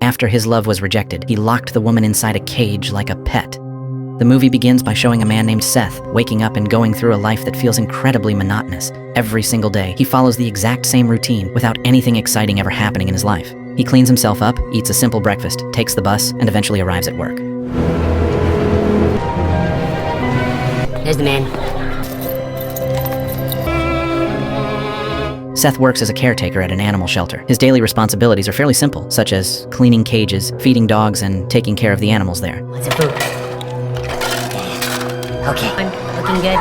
After his love was rejected, he locked the woman inside a cage like a pet. The movie begins by showing a man named Seth waking up and going through a life that feels incredibly monotonous. Every single day, he follows the exact same routine without anything exciting ever happening in his life. He cleans himself up, eats a simple breakfast, takes the bus, and eventually arrives at work. There's the man. Seth works as a caretaker at an animal shelter. His daily responsibilities are fairly simple, such as cleaning cages, feeding dogs, and taking care of the animals there. What's the food? Okay, I'm looking good.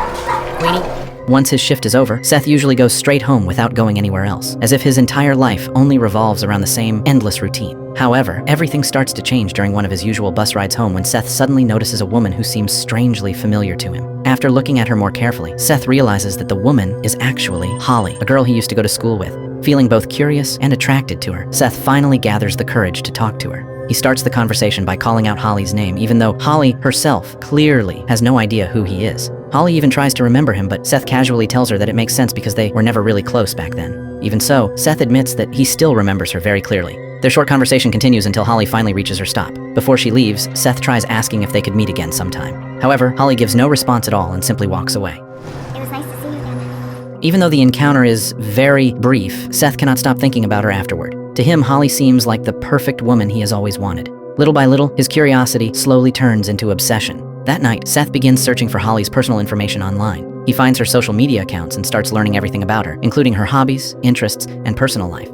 Queenie? Once his shift is over, Seth usually goes straight home without going anywhere else, as if his entire life only revolves around the same endless routine. However, everything starts to change during one of his usual bus rides home when Seth suddenly notices a woman who seems strangely familiar to him. After looking at her more carefully, Seth realizes that the woman is actually Holly, a girl he used to go to school with. Feeling both curious and attracted to her, Seth finally gathers the courage to talk to her. He starts the conversation by calling out Holly's name, even though Holly herself clearly has no idea who he is. Holly even tries to remember him, but Seth casually tells her that it makes sense because they were never really close back then. Even so, Seth admits that he still remembers her very clearly. Their short conversation continues until Holly finally reaches her stop. Before she leaves, Seth tries asking if they could meet again sometime. However, Holly gives no response at all and simply walks away. It was nice to see you again. Even though the encounter is very brief, Seth cannot stop thinking about her afterward. To him, Holly seems like the perfect woman he has always wanted. Little by little, his curiosity slowly turns into obsession. That night, Seth begins searching for Holly's personal information online. He finds her social media accounts and starts learning everything about her, including her hobbies, interests, and personal life.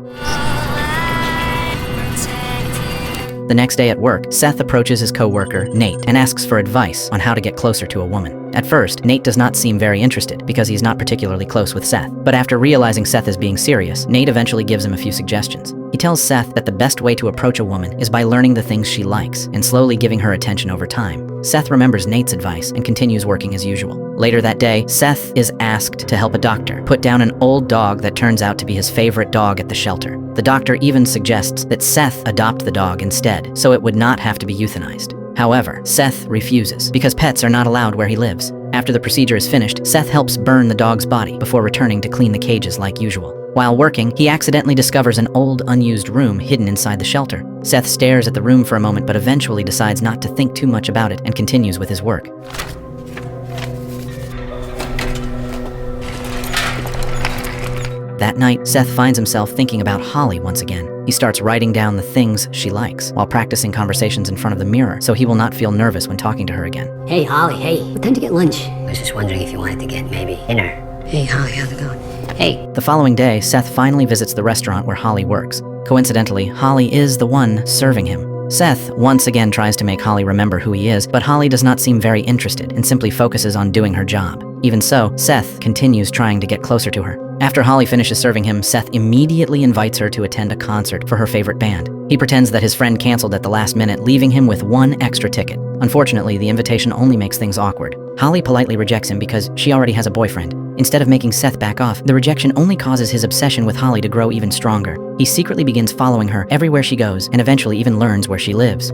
The next day at work, Seth approaches his co-worker, Nate, and asks for advice on how to get closer to a woman. At first, Nate does not seem very interested because he's not particularly close with Seth. But after realizing Seth is being serious, Nate eventually gives him a few suggestions. He tells Seth that the best way to approach a woman is by learning the things she likes and slowly giving her attention over time. Seth remembers Nate's advice and continues working as usual. Later that day, Seth is asked to help a doctor put down an old dog that turns out to be his favorite dog at the shelter. The doctor even suggests that Seth adopt the dog instead, so it would not have to be euthanized. However, Seth refuses, because pets are not allowed where he lives. After the procedure is finished, Seth helps burn the dog's body before returning to clean the cages like usual. While working, he accidentally discovers an old, unused room hidden inside the shelter. Seth stares at the room for a moment, but eventually decides not to think too much about it and continues with his work. That night, Seth finds himself thinking about Holly once again. He starts writing down the things she likes while practicing conversations in front of the mirror so he will not feel nervous when talking to her again. Hey, Holly, hey. What time to get lunch? I was just wondering if you wanted to get maybe dinner. Hey, Holly, how's it going? Hey. The following day, Seth finally visits the restaurant where Holly works. Coincidentally, Holly is the one serving him. Seth once again tries to make Holly remember who he is, but Holly does not seem very interested and simply focuses on doing her job. Even so, Seth continues trying to get closer to her. After Holly finishes serving him, Seth immediately invites her to attend a concert for her favorite band. He pretends that his friend canceled at the last minute, leaving him with one extra ticket. Unfortunately, the invitation only makes things awkward. Holly politely rejects him because she already has a boyfriend. Instead of making Seth back off, the rejection only causes his obsession with Holly to grow even stronger. He secretly begins following her everywhere she goes and eventually even learns where she lives.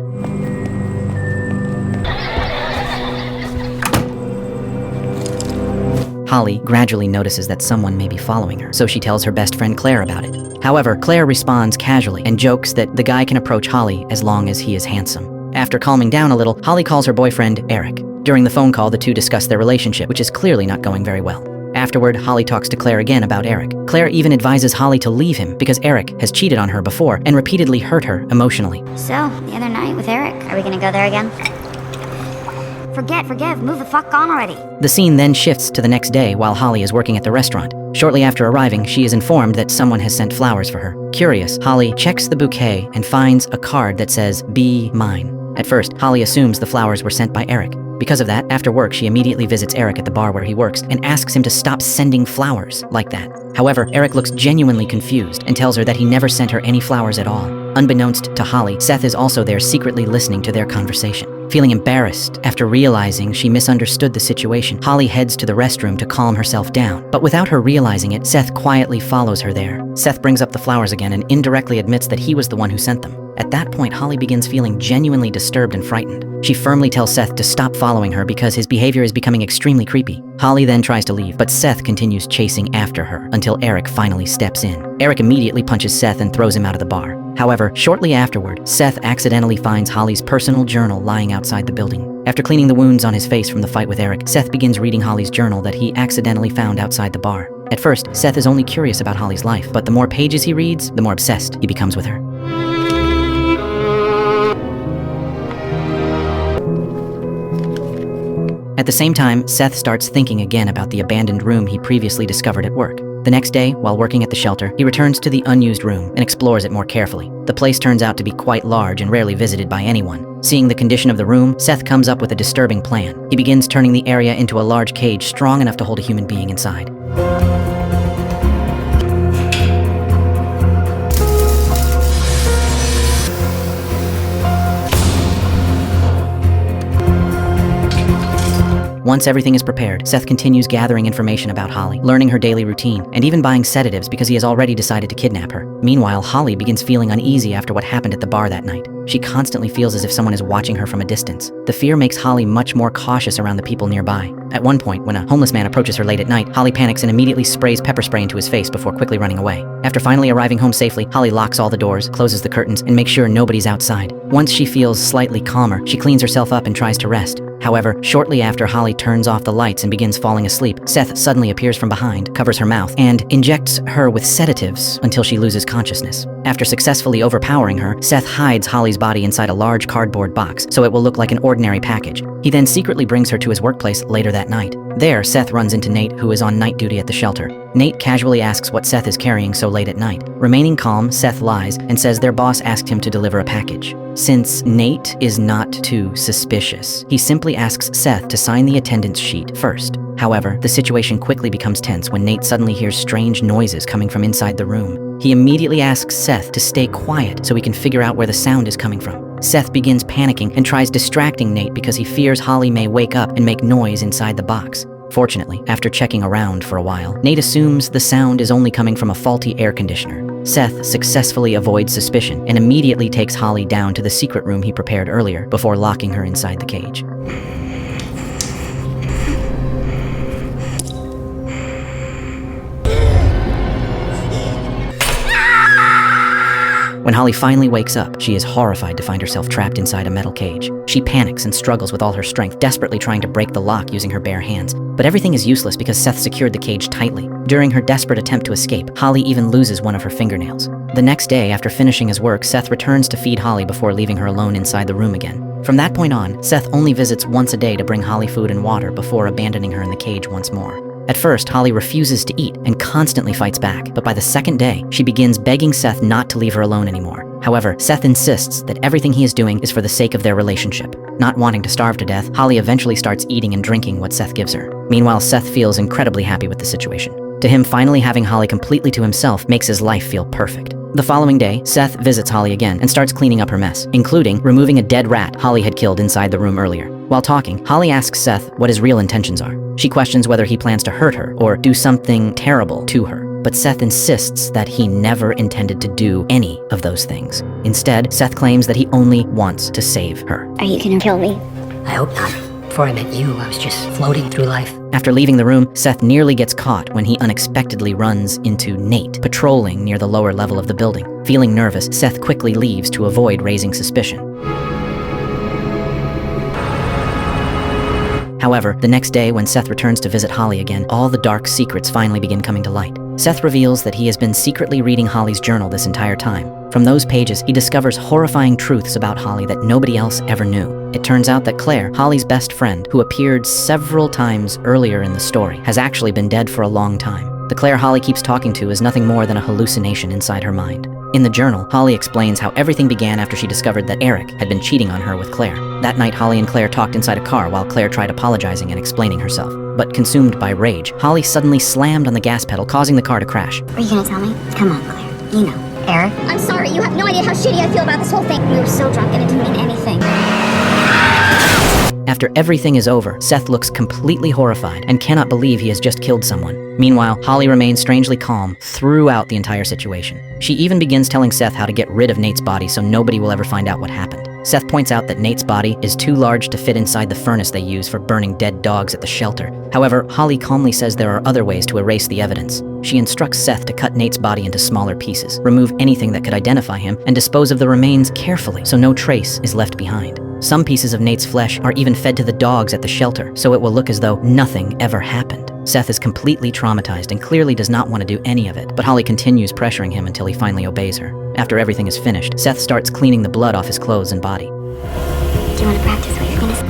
Holly gradually notices that someone may be following her, so she tells her best friend Claire about it. However, Claire responds casually and jokes that the guy can approach Holly as long as he is handsome. After calming down a little, Holly calls her boyfriend Eric. During the phone call, the two discuss their relationship, which is clearly not going very well. Afterward, Holly talks to Claire again about Eric. Claire even advises Holly to leave him because Eric has cheated on her before and repeatedly hurt her emotionally. So, the other night with Eric, are we gonna go there again? Forgive, move the fuck on already. The scene then shifts to the next day while Holly is working at the restaurant. Shortly after arriving, she is informed that someone has sent flowers for her. Curious, Holly checks the bouquet and finds a card that says, "Be mine." At first, Holly assumes the flowers were sent by Eric. Because of that, after work, she immediately visits Eric at the bar where he works and asks him to stop sending flowers like that. However, Eric looks genuinely confused and tells her that he never sent her any flowers at all. Unbeknownst to Holly, Seth is also there secretly listening to their conversation. Feeling embarrassed after realizing she misunderstood the situation, Holly heads to the restroom to calm herself down. But without her realizing it, Seth quietly follows her there. Seth brings up the flowers again and indirectly admits that he was the one who sent them. At that point, Holly begins feeling genuinely disturbed and frightened. She firmly tells Seth to stop following her because his behavior is becoming extremely creepy. Holly then tries to leave, but Seth continues chasing after her until Eric finally steps in. Eric immediately punches Seth and throws him out of the bar. However, shortly afterward, Seth accidentally finds Holly's personal journal lying outside the building. After cleaning the wounds on his face from the fight with Eric, Seth begins reading Holly's journal that he accidentally found outside the bar. At first, Seth is only curious about Holly's life, but the more pages he reads, the more obsessed he becomes with her. At the same time, Seth starts thinking again about the abandoned room he previously discovered at work. The next day, while working at the shelter, he returns to the unused room and explores it more carefully. The place turns out to be quite large and rarely visited by anyone. Seeing the condition of the room, Seth comes up with a disturbing plan. He begins turning the area into a large cage strong enough to hold a human being inside. Once everything is prepared, Seth continues gathering information about Holly, learning her daily routine, and even buying sedatives because he has already decided to kidnap her. Meanwhile, Holly begins feeling uneasy after what happened at the bar that night. She constantly feels as if someone is watching her from a distance. The fear makes Holly much more cautious around the people nearby. At one point, when a homeless man approaches her late at night, Holly panics and immediately sprays pepper spray into his face before quickly running away. After finally arriving home safely, Holly locks all the doors, closes the curtains, and makes sure nobody's outside. Once she feels slightly calmer, she cleans herself up and tries to rest. However, shortly after Holly turns off the lights and begins falling asleep, Seth suddenly appears from behind, covers her mouth, and injects her with sedatives until she loses consciousness. After successfully overpowering her, Seth hides Holly's body inside a large cardboard box so it will look like an ordinary package. He then secretly brings her to his workplace later that night. There, Seth runs into Nate, who is on night duty at the shelter. Nate casually asks what Seth is carrying so late at night. Remaining calm, Seth lies and says their boss asked him to deliver a package. Since Nate is not too suspicious, he simply asks Seth to sign the attendance sheet first. However, the situation quickly becomes tense when Nate suddenly hears strange noises coming from inside the room. He immediately asks Seth to stay quiet so he can figure out where the sound is coming from. Seth begins panicking and tries distracting Nate because he fears Holly may wake up and make noise inside the box. Fortunately, after checking around for a while, Nate assumes the sound is only coming from a faulty air conditioner. Seth successfully avoids suspicion and immediately takes Holly down to the secret room he prepared earlier before locking her inside the cage. When Holly finally wakes up, she is horrified to find herself trapped inside a metal cage. She panics and struggles with all her strength, desperately trying to break the lock using her bare hands. But everything is useless because Seth secured the cage tightly. During her desperate attempt to escape, Holly even loses one of her fingernails. The next day, after finishing his work, Seth returns to feed Holly before leaving her alone inside the room again. From that point on, Seth only visits once a day to bring Holly food and water before abandoning her in the cage once more. At first, Holly refuses to eat and constantly fights back, but by the second day, she begins begging Seth not to leave her alone anymore. However, Seth insists that everything he is doing is for the sake of their relationship. Not wanting to starve to death, Holly eventually starts eating and drinking what Seth gives her. Meanwhile, Seth feels incredibly happy with the situation. To him, finally having Holly completely to himself makes his life feel perfect. The following day, Seth visits Holly again and starts cleaning up her mess, including removing a dead rat Holly had killed inside the room earlier. While talking, Holly asks Seth what his real intentions are. She questions whether he plans to hurt her or do something terrible to her. But Seth insists that he never intended to do any of those things. Instead, Seth claims that he only wants to save her. Are you gonna kill me? I hope not. Before I met you, I was just floating through life. After leaving the room, Seth nearly gets caught when he unexpectedly runs into Nate, patrolling near the lower level of the building. Feeling nervous, Seth quickly leaves to avoid raising suspicion. However, the next day when Seth returns to visit Holly again, all the dark secrets finally begin coming to light. Seth reveals that he has been secretly reading Holly's journal this entire time. From those pages, he discovers horrifying truths about Holly that nobody else ever knew. It turns out that Claire, Holly's best friend, who appeared several times earlier in the story, has actually been dead for a long time. The Claire Holly keeps talking to is nothing more than a hallucination inside her mind. In the journal, Holly explains how everything began after she discovered that Eric had been cheating on her with Claire. That night, Holly and Claire talked inside a car while Claire tried apologizing and explaining herself. But consumed by rage, Holly suddenly slammed on the gas pedal, causing the car to crash. Are you gonna tell me? Come on, Claire. You know. Eric? I'm sorry, you have no idea how shitty I feel about this whole thing. We were so drunk and it didn't mean anything. After everything is over, Seth looks completely horrified and cannot believe he has just killed someone. Meanwhile, Holly remains strangely calm throughout the entire situation. She even begins telling Seth how to get rid of Nate's body so nobody will ever find out what happened. Seth points out that Nate's body is too large to fit inside the furnace they use for burning dead dogs at the shelter. However, Holly calmly says there are other ways to erase the evidence. She instructs Seth to cut Nate's body into smaller pieces, remove anything that could identify him, and dispose of the remains carefully so no trace is left behind. Some pieces of Nate's flesh are even fed to the dogs at the shelter, so it will look as though nothing ever happened. Seth is completely traumatized and clearly does not want to do any of it, but Holly continues pressuring him until he finally obeys her. After everything is finished, Seth starts cleaning the blood off his clothes and body. Do you want to practice what you're gonna say?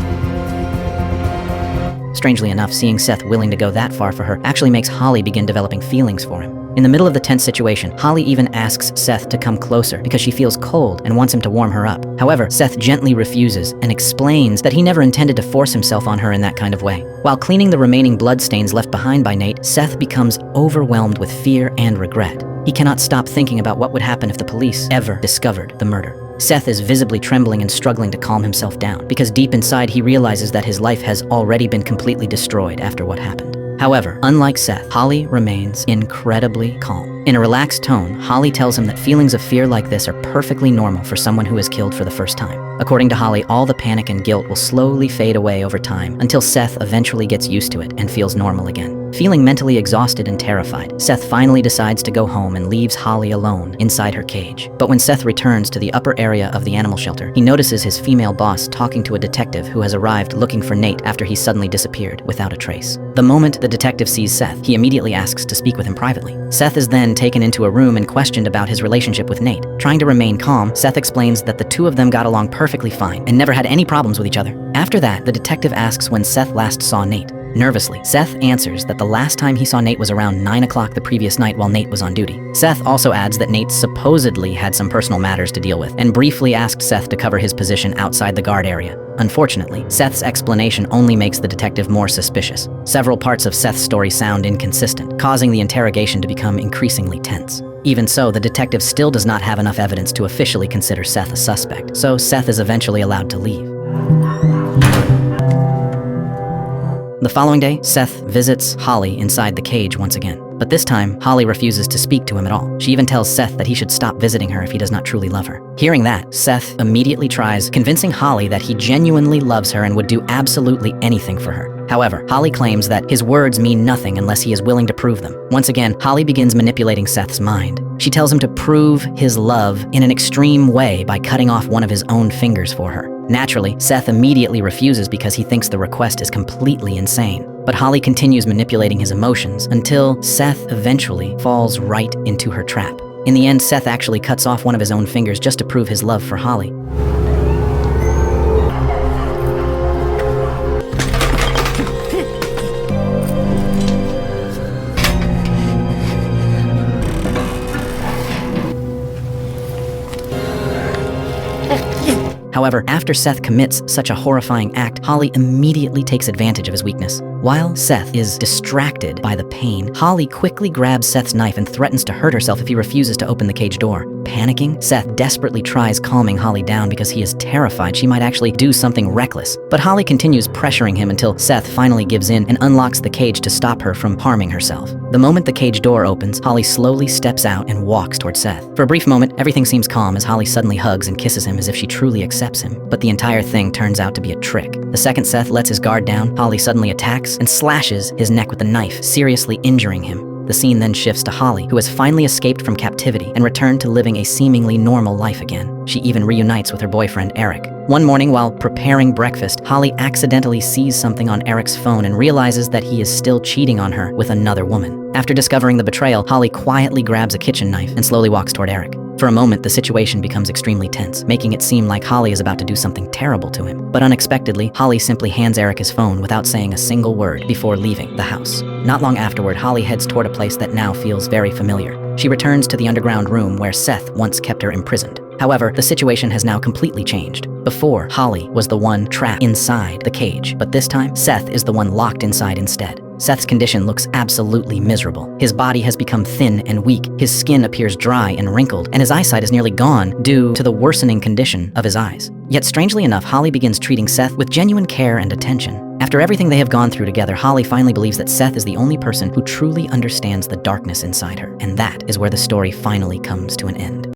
Strangely enough, seeing Seth willing to go that far for her actually makes Holly begin developing feelings for him. In the middle of the tense situation, Holly even asks Seth to come closer because she feels cold and wants him to warm her up. However, Seth gently refuses and explains that he never intended to force himself on her in that kind of way. While cleaning the remaining bloodstains left behind by Nate, Seth becomes overwhelmed with fear and regret. He cannot stop thinking about what would happen if the police ever discovered the murder. Seth is visibly trembling and struggling to calm himself down because deep inside he realizes that his life has already been completely destroyed after what happened. However, unlike Seth, Holly remains incredibly calm. In a relaxed tone, Holly tells him that feelings of fear like this are perfectly normal for someone who is killed for the first time. According to Holly, all the panic and guilt will slowly fade away over time until Seth eventually gets used to it and feels normal again. Feeling mentally exhausted and terrified, Seth finally decides to go home and leaves Holly alone inside her cage. But when Seth returns to the upper area of the animal shelter, he notices his female boss talking to a detective who has arrived looking for Nate after he suddenly disappeared without a trace. The moment the detective sees Seth, he immediately asks to speak with him privately. Seth is then taken into a room and questioned about his relationship with Nate. Trying to remain calm, Seth explains that the two of them got along perfectly fine and never had any problems with each other. After that, the detective asks when Seth last saw Nate. Nervously, Seth answers that the last time he saw Nate was around 9 o'clock the previous night while Nate was on duty. Seth also adds that Nate supposedly had some personal matters to deal with and briefly asked Seth to cover his position outside the guard area. Unfortunately, Seth's explanation only makes the detective more suspicious. Several parts of Seth's story sound inconsistent, causing the interrogation to become increasingly tense. Even so, the detective still does not have enough evidence to officially consider Seth a suspect, so Seth is eventually allowed to leave. The following day, Seth visits Holly inside the cage once again. But this time, Holly refuses to speak to him at all. She even tells Seth that he should stop visiting her if he does not truly love her. Hearing that, Seth immediately tries convincing Holly that he genuinely loves her and would do absolutely anything for her. However, Holly claims that his words mean nothing unless he is willing to prove them. Once again, Holly begins manipulating Seth's mind. She tells him to prove his love in an extreme way by cutting off one of his own fingers for her. Naturally, Seth immediately refuses because he thinks the request is completely insane. But Holly continues manipulating his emotions until Seth eventually falls right into her trap. In the end, Seth actually cuts off one of his own fingers just to prove his love for Holly. However, after Seth commits such a horrifying act, Holly immediately takes advantage of his weakness. While Seth is distracted by the pain, Holly quickly grabs Seth's knife and threatens to hurt herself if he refuses to open the cage door. Panicking, Seth desperately tries calming Holly down because he is terrified she might actually do something reckless. But Holly continues pressuring him until Seth finally gives in and unlocks the cage to stop her from harming herself. The moment the cage door opens, Holly slowly steps out and walks toward Seth. For a brief moment, everything seems calm as Holly suddenly hugs and kisses him as if she truly accepts him. But the entire thing turns out to be a trick. The second Seth lets his guard down, Holly suddenly attacks and slashes his neck with a knife, seriously injuring him. The scene then shifts to Holly, who has finally escaped from captivity and returned to living a seemingly normal life again. She even reunites with her boyfriend, Eric. One morning, while preparing breakfast, Holly accidentally sees something on Eric's phone and realizes that he is still cheating on her with another woman. After discovering the betrayal, Holly quietly grabs a kitchen knife and slowly walks toward Eric. For a moment, the situation becomes extremely tense, making it seem like Holly is about to do something terrible to him. But unexpectedly, Holly simply hands Eric his phone without saying a single word before leaving the house. Not long afterward, Holly heads toward a place that now feels very familiar. She returns to the underground room where Seth once kept her imprisoned. However, the situation has now completely changed. Before, Holly was the one trapped inside the cage, but this time, Seth is the one locked inside instead. Seth's condition looks absolutely miserable. His body has become thin and weak, his skin appears dry and wrinkled, and his eyesight is nearly gone due to the worsening condition of his eyes. Yet strangely enough, Holly begins treating Seth with genuine care and attention. After everything they have gone through together, Holly finally believes that Seth is the only person who truly understands the darkness inside her, and that is where the story finally comes to an end.